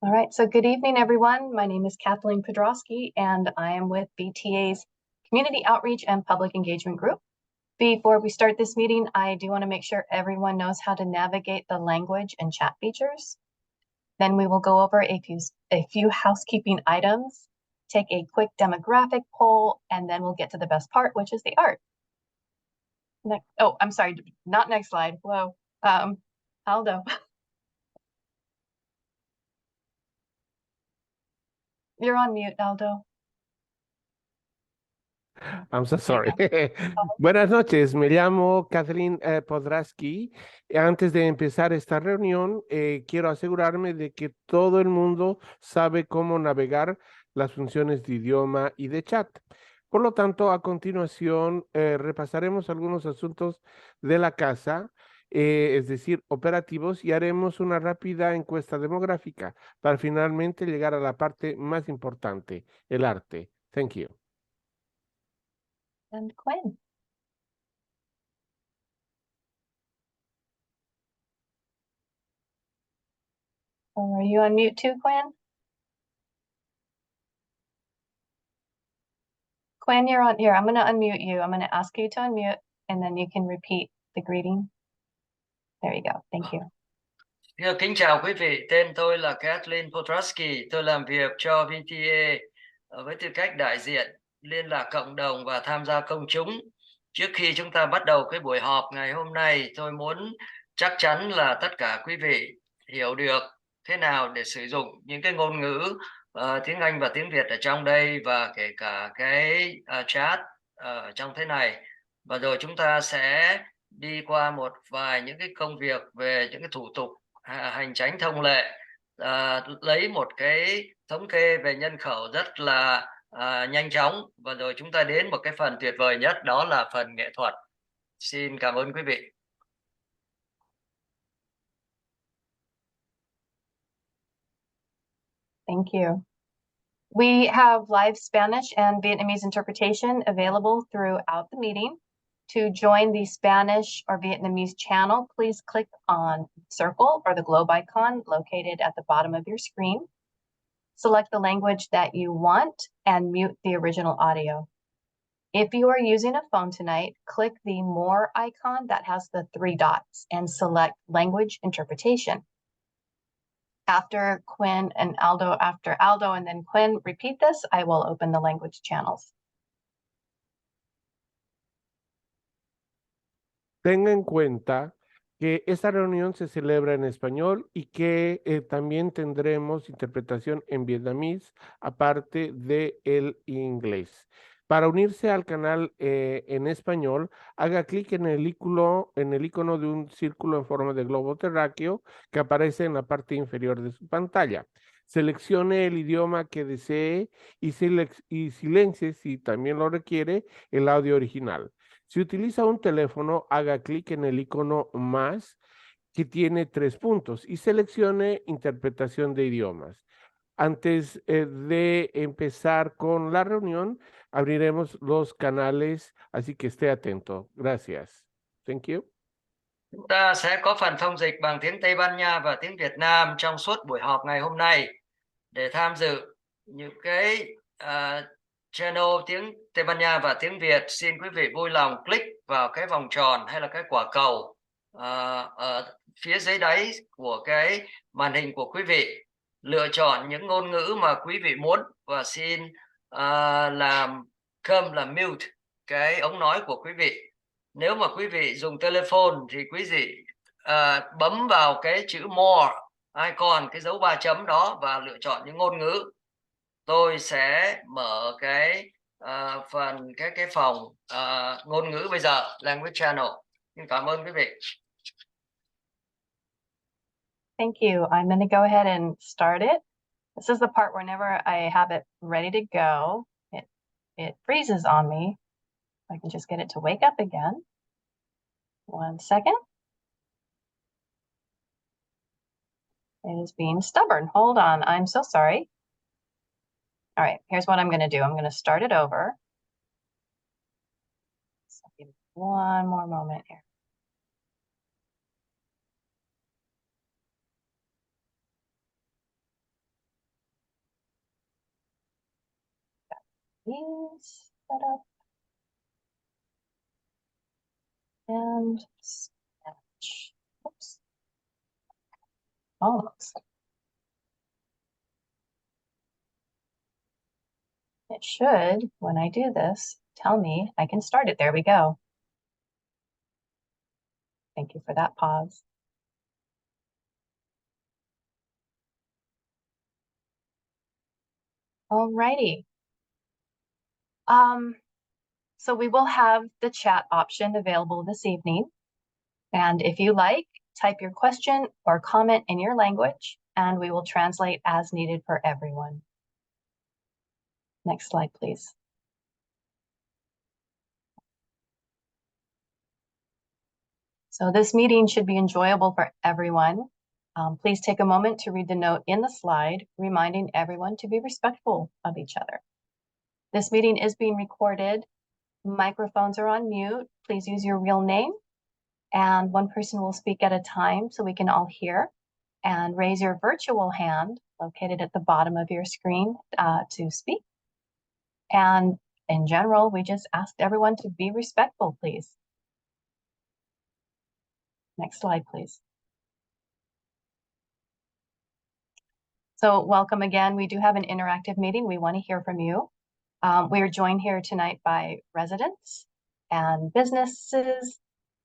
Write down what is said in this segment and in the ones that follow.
All right, so good evening, everyone. My name is Kathleen Podrosky, and I am with BTA's Community Outreach and Public Engagement Group. Before we start this meeting, I do want to make sure everyone knows how to navigate the language and chat features. Then we will go over a few housekeeping items, take a quick demographic poll, and then we'll get to the best part, which is the art. Oh, I'm sorry, not next slide. Whoa, Aldo. You're on mute, Aldo. I'm so sorry. Buenas noches, me llamo Kathleen Podrosky. Antes de empezar esta reunión, quiero asegurarme de que todo el mundo sabe cómo navegar las funciones de idioma y de chat. Por lo tanto, a continuación, repasaremos algunos asuntos de la casa, es decir, operativos, y haremos una rápida encuesta demográfica para finalmente llegar a la parte más importante, el arte. Thank you. And Quinn. Are you on mute too, Quinn? Quinn, you're on here. I'm going to unmute you. I'm going to ask you to unmute, and then you can repeat the greeting. There you go. Thank you. Kính chào quý vị, tên tôi là Kathleen Podrosky, tôi làm việc cho VTA với tư cách đại diện liên lạc cộng đồng và tham gia công chúng. Trước khi chúng ta bắt đầu cái buổi họp ngày hôm nay, tôi muốn chắc chắn là tất cả quý vị hiểu được thế nào để sử dụng những cái ngôn ngữ tiếng Anh và tiếng Việt ở trong đây, và kể cả cái chat trong thế này. Và rồi chúng ta sẽ đi qua một vài những cái công việc về những cái thủ tục hành chánh thông lệ, lấy một cái thống kê về nhân khẩu rất là nhanh chóng, và rồi chúng ta đến một cái phần tuyệt vời nhất, đó là phần nghệ thuật. Xin cảm ơn quý vị. Thank you. We have live Spanish and Vietnamese interpretation available throughout the meeting. To join the Spanish or Vietnamese channel, please click on the circle or the globe icon located at the bottom of your screen. Select the language that you want and mute the original audio. If you are using a phone tonight, click the More icon that has the 3 dots and select Language Interpretation. After Quinn and Aldo, after Aldo and then Quinn repeat this, I will open the language channels. Tenga en cuenta que esta reunión se celebra en español y que también tendremos interpretación en vietnamés, aparte de el inglés. Para unirse al canal en español, haga clic en el icono de un círculo en forma de globo terráqueo que aparece en la parte inferior de su pantalla. Seleccione el idioma que desee y silencie, si también lo requiere, el audio original. Si utiliza un teléfono, haga clic en el icono más que tiene 3 puntos y seleccione interpretación de idiomas. Antes de empezar con la reunión, abriremos los canales, así que esté atento. Gracias. Thank you. Chúng ta sẽ có phần thông dịch bằng tiếng Tây Ban Nha và tiếng Việt Nam trong suốt buổi họp ngày hôm nay. Để tham dự những cái channel tiếng Tây Ban Nha và tiếng Việt, xin quý vị vui lòng click vào cái vòng tròn hay là cái quả cầu ở phía dưới đáy của cái màn hình của quý vị. Lựa chọn những ngôn ngữ mà quý vị muốn và xin làm mute cái ống nói của quý vị. Nếu mà quý vị dùng telephone thì quý vị bấm vào cái chữ More icon, cái dấu 3 chấm đó, và lựa chọn những ngôn ngữ. Tôi sẽ mở cái phần cái phòng ngôn ngữ bây giờ, Language Channel. Xin cảm ơn quý vị. Thank you. I'm going to go ahead and start it. This is the part whenever I have it ready to go, it freezes on me. I can just get it to wake up again. 1 second. It is being stubborn. Hold on. I'm so sorry. All right, here's what I'm going to do. I'm going to start it over. So give me one more moment here. These set up and Spanish. Oops. Almost. It should, when I do this, tell me I can start it. There we go. Thank you for that pause. Alrighty. So we will have the chat option available this evening. And if you like, type your question or comment in your language, and we will translate as needed for everyone. Next slide, please. So this meeting should be enjoyable for everyone. Please take a moment to read the note in the slide, reminding everyone to be respectful of each other. This meeting is being recorded. Microphones are on mute. Please use your real name, and one person will speak at a time so we can all hear. And raise your virtual hand located at the bottom of your screen to speak. And in general, we just asked everyone to be respectful, please. Next slide, please. So welcome again. We do have an interactive meeting. We want to hear from you. We are joined here tonight by residents and businesses,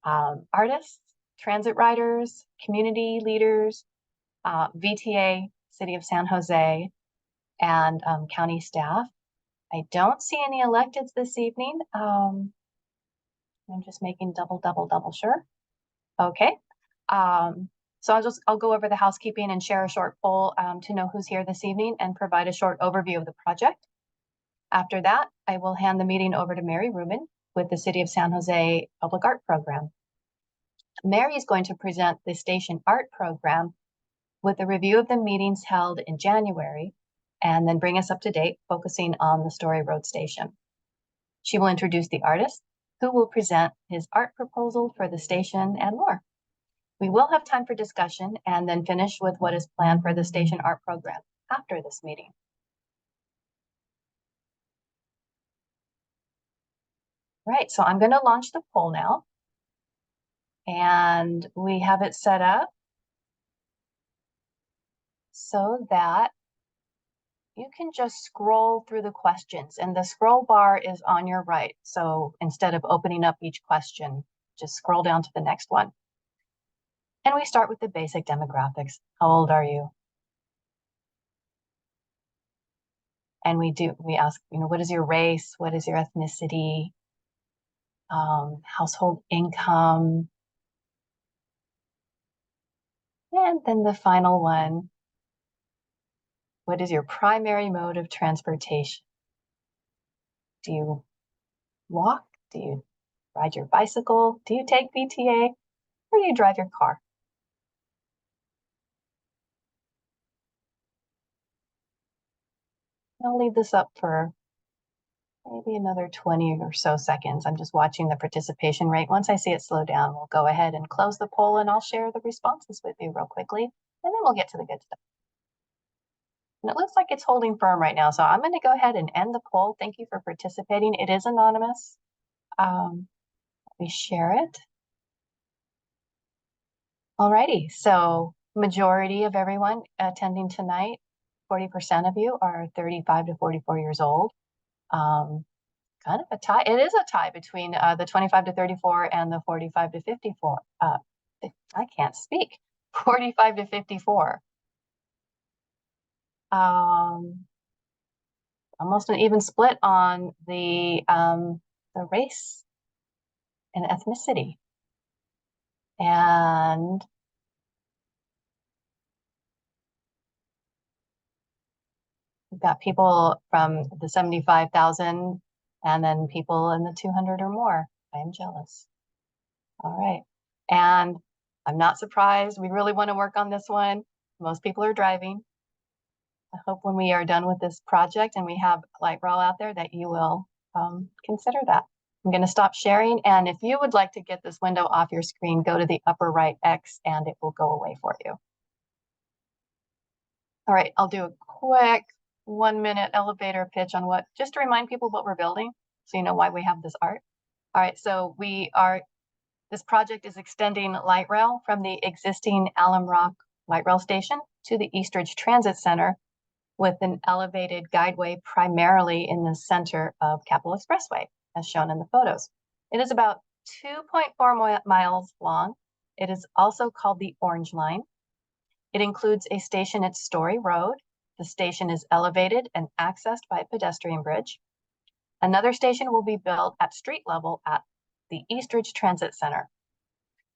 artists, transit riders, community leaders, VTA, City of San Jose, and county staff. I don't see any electeds this evening. I'm just making double sure. Okay. So I'll go over the housekeeping and share a short poll to know who's here this evening and provide a short overview of the project. After that, I will hand the meeting over to Mary Rubin with the City of San Jose Public Art Program. Mary is going to present the Station Art Program with a review of the meetings held in January, and then bring us up to date, focusing on the Story Road Station. She will introduce the artist, who will present his art proposal for the station and more. We will have time for discussion and then finish with what is planned for the Station Art Program after this meeting. Right, so I'm going to launch the poll now. And we have it set up so that you can just scroll through the questions, and the scroll bar is on your right. So instead of opening up each question, just scroll down to the next one. And we start with the basic demographics. How old are you? And we ask, what is your race? What is your ethnicity? Household income. And then the final one, what is your primary mode of transportation? Do you walk? Do you ride your bicycle? Do you take VTA? Or do you drive your car? I'll leave this up for maybe another 20 or so seconds. I'm just watching the participation rate. Once I see it slow down, we'll go ahead and close the poll, and I'll share the responses with you real quickly, and then we'll get to the good stuff. And it looks like it's holding firm right now, so I'm going to go ahead and end the poll. Thank you for participating. It is anonymous. Let me share it. Alrighty, so majority of everyone attending tonight, 40% of you are 35 to 44 years old. Kind of a tie. It is a tie between the 25 to 34 and the 45 to 54. I can't speak. 45 to 54. Almost an even split on the race and ethnicity. And we've got people from the 75,000 and then people in the 200 or more. I am jealous. All right. And I'm not surprised. We really want to work on this one. Most people are driving. I hope when we are done with this project and we have light rail out there that you will consider that. I'm going to stop sharing. And if you would like to get this window off your screen, go to the upper right X and it will go away for you. All right, I'll do a quick 1-minute elevator pitch on just to remind people what we're building, so you know why we have this art. All right, so this project is extending light rail from the existing Alum Rock light rail station to the Eastridge Transit Center with an elevated guideway primarily in the center of Capitol Expressway, as shown in the photos. It is about 2.4 miles long. It is also called the Orange Line. It includes a station at Story Road. The station is elevated and accessed by a pedestrian bridge. Another station will be built at street level at the Eastridge Transit Center.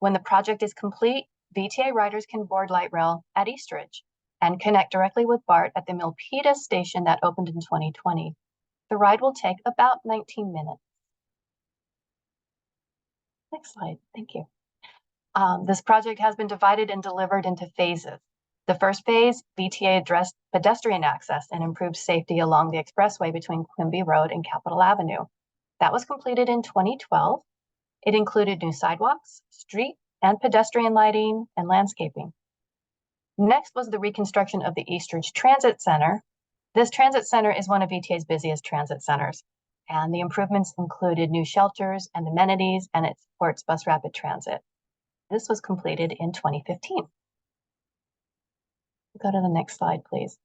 When the project is complete, VTA riders can board light rail at Eastridge and connect directly with BART at the Milpitas station that opened in 2020. The ride will take about 19 minutes. Next slide, thank you. This project has been divided and delivered into phases. The first phase, VTA addressed pedestrian access and improved safety along the expressway between Quimby Road and Capitol Avenue. That was completed in 2012. It included new sidewalks, street and pedestrian lighting, and landscaping. Next was the reconstruction of the Eastridge Transit Center. This transit center is one of VTA's busiest transit centers, and the improvements included new shelters and amenities, and it supports bus rapid transit. This was completed in 2015. Go to the next slide, please.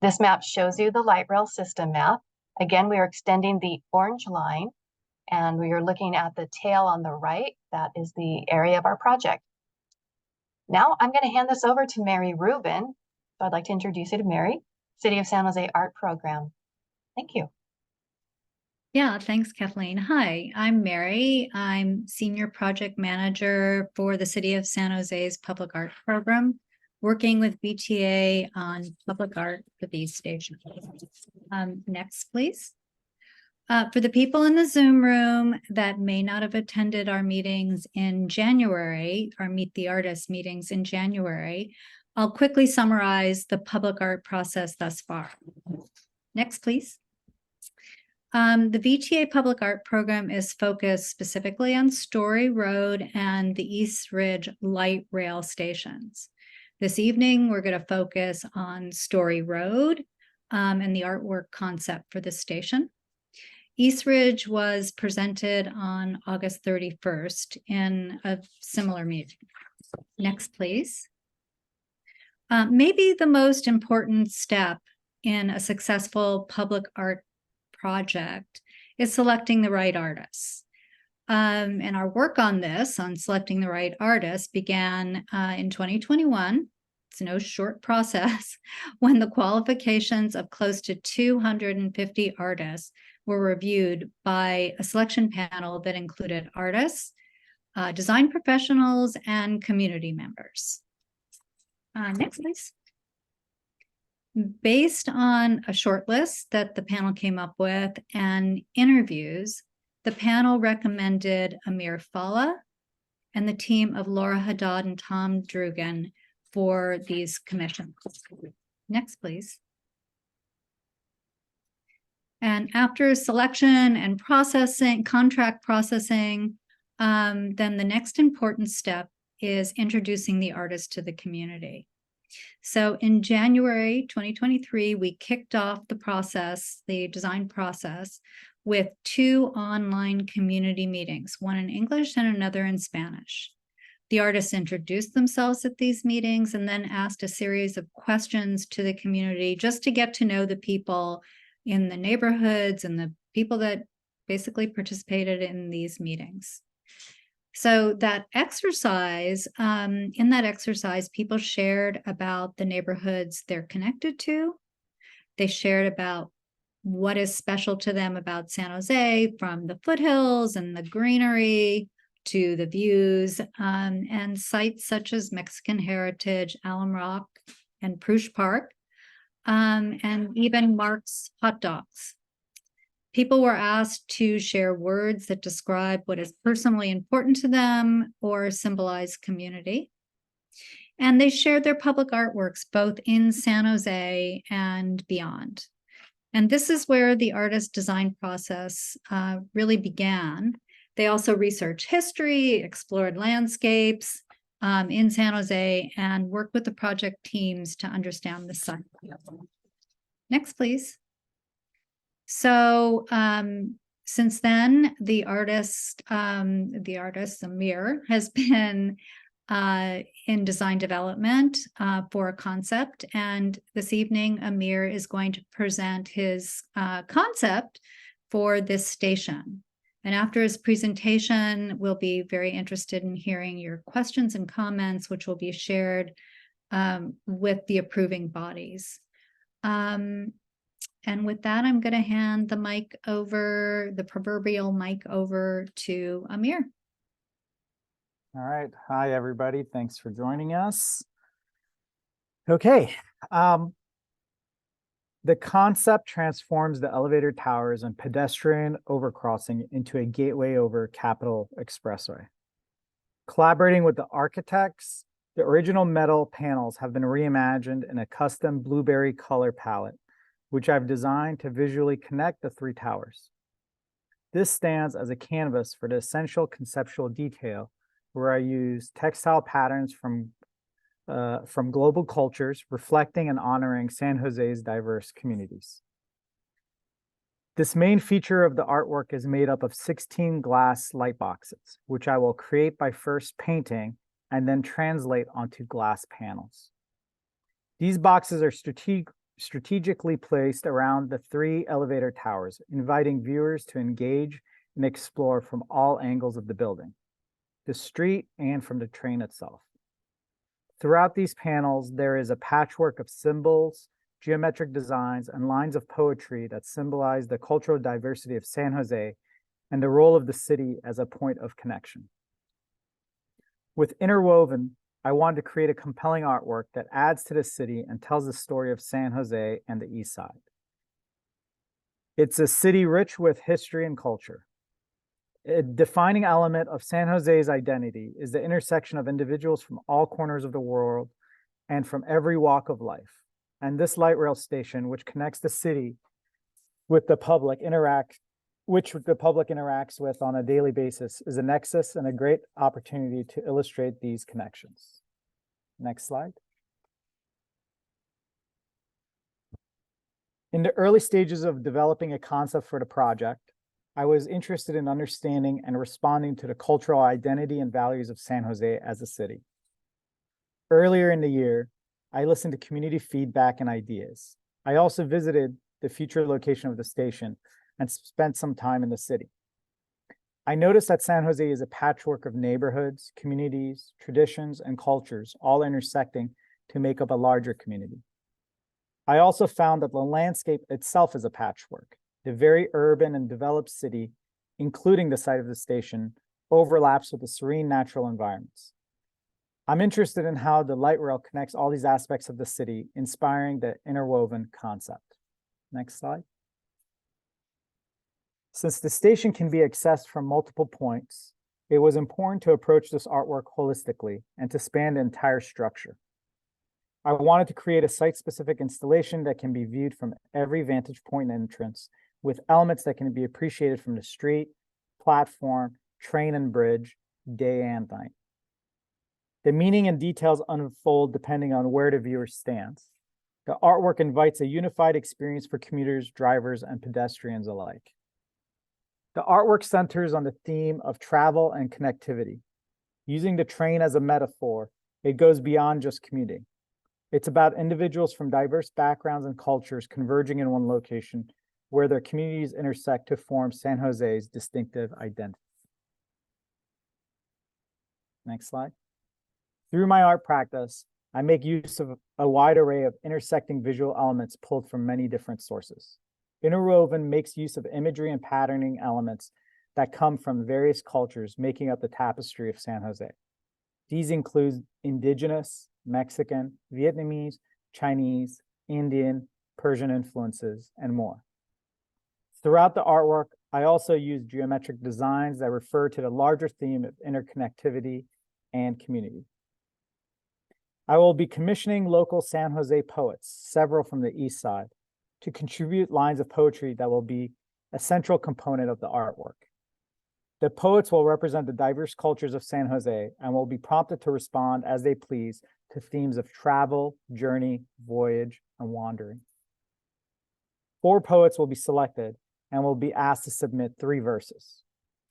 This map shows you the light rail system map. Again, we are extending the Orange Line, and we are looking at the tail on the right. That is the area of our project. Now I'm going to hand this over to Mary Rubin. So I'd like to introduce you to Mary, City of San Jose Art Program. Thank you. Yeah, thanks, Kathleen. Hi, I'm Mary. I'm Senior Project Manager for the City of San Jose's Public Art Program, working with VTA on public art for these stations. Next, please. For the people in the Zoom room that may not have attended our meetings in January, our Meet the Artists meetings in January, I'll quickly summarize the public art process thus far. Next, please. The VTA Public Art Program is focused specifically on Story Road and the East Ridge light rail stations. This evening, we're going to focus on Story Road and the artwork concept for the station. East Ridge was presented on August 31st in a similar meeting. Next, please. Maybe the most important step in a successful public art project is selecting the right artists. And our work on this, on selecting the right artists, began in 2021. It's no short process when the qualifications of close to 250 artists were reviewed by a selection panel that included artists, design professionals, and community members. Next, please. Based on a short list that the panel came up with and interviews, the panel recommended Amir Fallah and the team of Laura Haddad and Tom Drugan for these commissions. Next, please. And after selection and processing, contract processing, then the next important step is introducing the artist to the community. So in January 2023, we kicked off the process, the design process, with 2 online community meetings, one in English and another in Spanish. The artists introduced themselves at these meetings and then asked a series of questions to the community just to get to know the people in the neighborhoods and the people that basically participated in these meetings. So that exercise, in that exercise, people shared about the neighborhoods they're connected to. They shared about what is special to them about San Jose, from the foothills and the greenery to the views, and sites such as Mexican Heritage, Alum Rock, and Prush Park, and even Mark's Hot Dogs. People were asked to share words that describe what is personally important to them or symbolize community. And they shared their public artworks, both in San Jose and beyond. And this is where the artist design process really began. They also researched history, explored landscapes in San Jose, and worked with the project teams to understand the site. Next, please. So since then, the artist Amir has been in design development for a concept, and this evening Amir is going to present his concept for this station. And after his presentation, we'll be very interested in hearing your questions and comments, which will be shared with the approving bodies. And with that, I'm going to hand the proverbial mic over to Amir. All right. Hi, everybody. Thanks for joining us. Okay. The concept transforms the elevator towers and pedestrian overcrossing into a gateway over Capitol Expressway. Collaborating with the architects, the original metal panels have been reimagined in a custom blueberry color palette, which I've designed to visually connect the three towers. This stands as a canvas for the essential conceptual detail, where I use textile patterns from global cultures, reflecting and honoring San Jose's diverse communities. This main feature of the artwork is made up of 16 glass light boxes, which I will create by first painting and then translate onto glass panels. These boxes are strategically placed around the three elevator towers, inviting viewers to engage and explore from all angles of the building, the street, and from the train itself. Throughout these panels, there is a patchwork of symbols, geometric designs, and lines of poetry that symbolize the cultural diversity of San Jose and the role of the city as a point of connection. With Interwoven, I wanted to create a compelling artwork that adds to the city and tells the story of San Jose and the East Side. It's a city rich with history and culture. A defining element of San Jose's identity is the intersection of individuals from all corners of the world and from every walk of life. And this light rail station, which connects the city with the public, interacts with on a daily basis, is a nexus and a great opportunity to illustrate these connections. Next slide. In the early stages of developing a concept for the project, I was interested in understanding and responding to the cultural identity and values of San Jose as a city. Earlier in the year, I listened to community feedback and ideas. I also visited the future location of the station and spent some time in the city. I noticed that San Jose is a patchwork of neighborhoods, communities, traditions, and cultures, all intersecting to make up a larger community. I also found that the landscape itself is a patchwork. The very urban and developed city, including the site of the station, overlaps with the serene natural environments. I'm interested in how the light rail connects all these aspects of the city, inspiring the interwoven concept. Next slide. Since the station can be accessed from multiple points, it was important to approach this artwork holistically and to span the entire structure. I wanted to create a site-specific installation that can be viewed from every vantage point and entrance, with elements that can be appreciated from the street, platform, train, and bridge, day and night. The meaning and details unfold depending on where the viewer stands. The artwork invites a unified experience for commuters, drivers, and pedestrians alike. The artwork centers on the theme of travel and connectivity. Using the train as a metaphor, it goes beyond just commuting. It's about individuals from diverse backgrounds and cultures converging in one location where their communities intersect to form San Jose's distinctive identity. Next slide. Through my art practice, I make use of a wide array of intersecting visual elements pulled from many different sources. Interwoven makes use of imagery and patterning elements that come from various cultures making up the tapestry of San Jose. These include indigenous, Mexican, Vietnamese, Chinese, Indian, Persian influences, and more. Throughout the artwork, I also use geometric designs that refer to the larger theme of interconnectivity and community. I will be commissioning local San Jose poets, several from the East Side, to contribute lines of poetry that will be a central component of the artwork. The poets will represent the diverse cultures of San Jose and will be prompted to respond as they please to themes of travel, journey, voyage, and wandering. 4 poets will be selected and will be asked to submit 3 verses.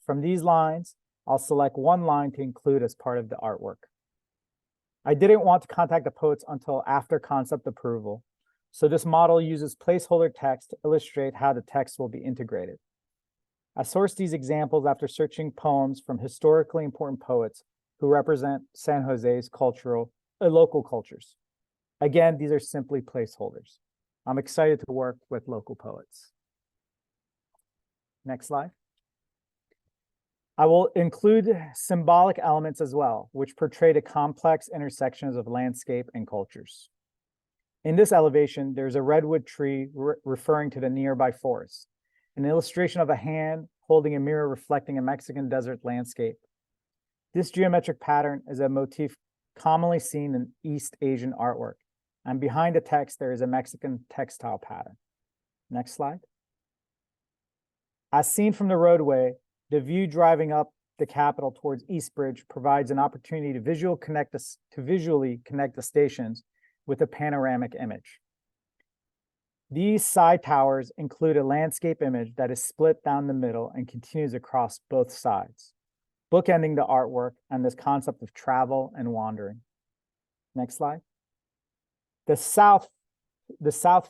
From these lines, I'll select 1 line to include as part of the artwork. I didn't want to contact the poets until after concept approval, so this model uses placeholder text to illustrate how the text will be integrated. I sourced these examples after searching poems from historically important poets who represent San Jose's local cultures. Again, these are simply placeholders. I'm excited to work with local poets. Next slide. I will include symbolic elements as well, which portray the complex intersections of landscape and cultures. In this elevation, there's a redwood tree referring to the nearby forest, an illustration of a hand holding a mirror reflecting a Mexican desert landscape. This geometric pattern is a motif commonly seen in East Asian artwork, and behind the text, there is a Mexican textile pattern. Next slide. As seen from the roadway, the view driving up the Capitol towards East Bridge provides an opportunity to visually connect the stations with a panoramic image. These side towers include a landscape image that is split down the middle and continues across both sides, bookending the artwork and this concept of travel and wandering. Next slide. The south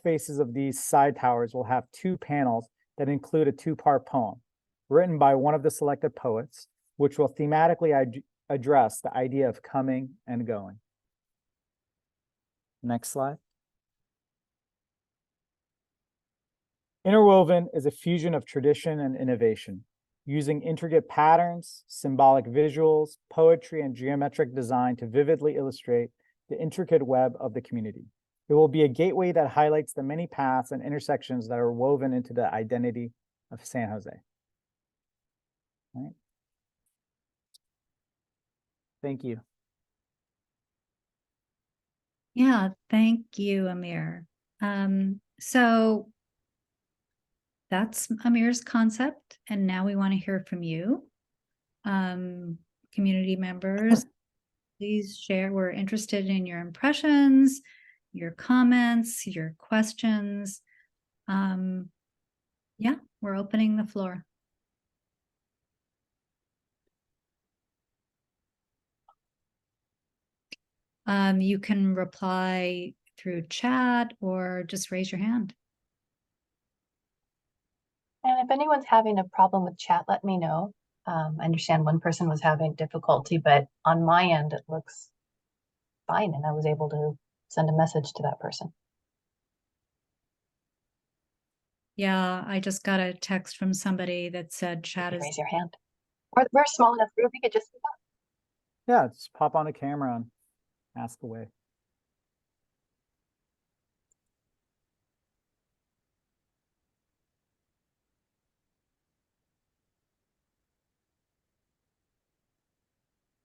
faces of these side towers will have 2 panels that include a 2-part poem written by one of the selected poets, which will thematically address the idea of coming and going. Next slide. Interwoven is a fusion of tradition and innovation, using intricate patterns, symbolic visuals, poetry, and geometric design to vividly illustrate the intricate web of the community. It will be a gateway that highlights the many paths and intersections that are woven into the identity of San Jose. All right. Thank you. Yeah, thank you, Amir. So that's Amir's concept, and now we want to hear from you. Community members, please share. We're interested in your impressions, your comments, your questions. Yeah, we're opening the floor. You can reply through chat or just raise your hand. And if anyone's having a problem with chat, let me know. I understand one person was having difficulty, but on my end, it looks fine. And I was able to send a message to that person. Yeah, I just got a text from somebody that said chat is. Raise your hand. We're a small enough group, you could just. Yeah, just pop on a camera and ask away.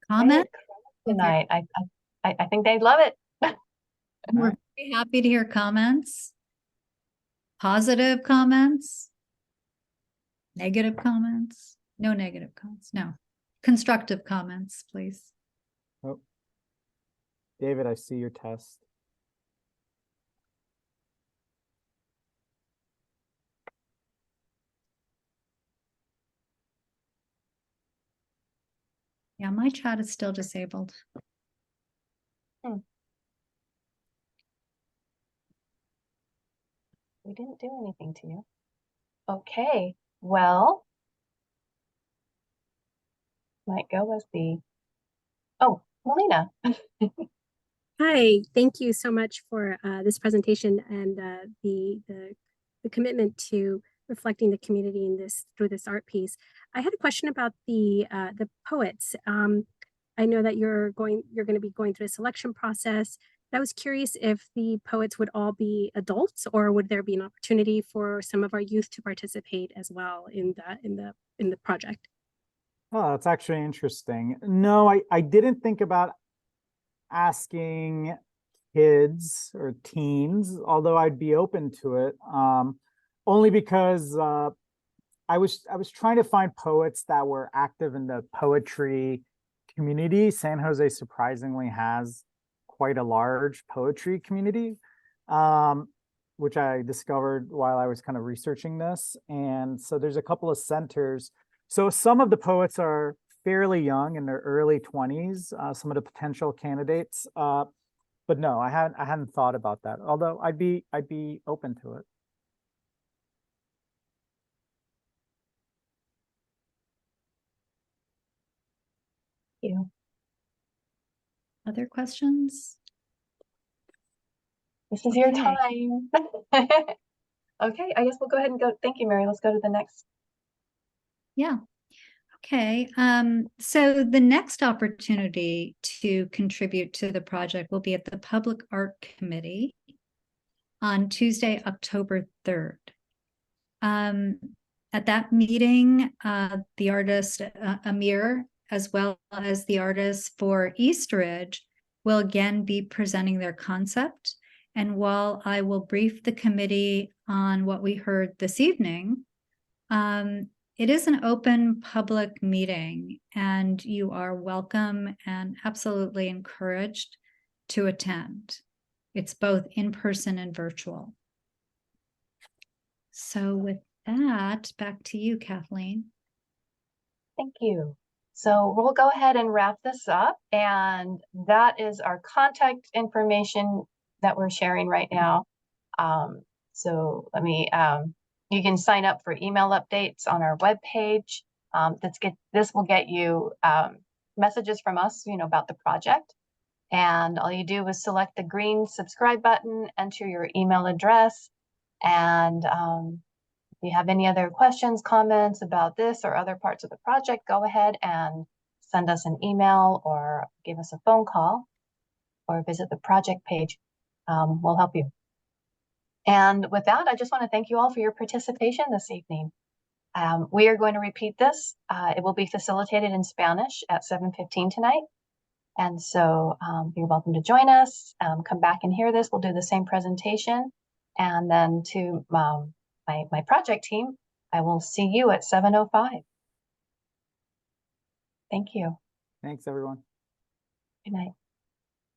Comment? Tonight, I think they'd love it. We're very happy to hear comments. Positive comments. Negative comments. No negative comments. No. Constructive comments, please. Oh. David, I see your test. Yeah, my chat is still disabled. We didn't do anything to you. Okay, well, might go as the, oh, Melina. Hi, thank you so much for this presentation and the commitment to reflecting the community in this through this art piece. I had a question about the poets. I know that you're going to be going through a selection process. I was curious if the poets would all be adults, or would there be an opportunity for some of our youth to participate as well in the project? Oh, that's actually interesting. No, I didn't think about asking kids or teens, although I'd be open to it, only because I was trying to find poets that were active in the poetry community. San Jose surprisingly has quite a large poetry community. which I discovered while I was kind of researching this. And so there's a couple of centers. So some of the poets are fairly young, in their early 20s, some of the potential candidates. But no, I hadn't thought about that. Although I'd be open to it. Thank you. Other questions? This is your Okay. time. Okay, I guess we'll go ahead and go. Thank you, Mary. Let's go to the next. Yeah. Okay. So the next opportunity to contribute to the project will be at the Public Art Committee on Tuesday, October 3rd. At that meeting, the artist Amir, as well as the artists for Eastridge, will again be presenting their concept. And while I will brief the committee on what we heard this evening, it is an open public meeting, and you are welcome and absolutely encouraged to attend. It's both in person and virtual. So with that, back to you, Kathleen. Thank you. So we'll go ahead and wrap this up, and that is our contact information that we're sharing right now. So let me, you can sign up for email updates on our webpage. This will get you messages from us, about the project. And all you do is select the green subscribe button, enter your email address, and if you have any other questions, comments about this or other parts of the project, go ahead and send us an email or give us a phone call or visit the project page. We'll help you. And with that, I just want to thank you all for your participation this evening. We are going to repeat this. It will be facilitated in Spanish at 7:15 tonight. And so you're welcome to join us. Come back and hear this. We'll do the same presentation. And then to my project team, I will see you at 7:05. Thank you. Thanks, everyone. Good night.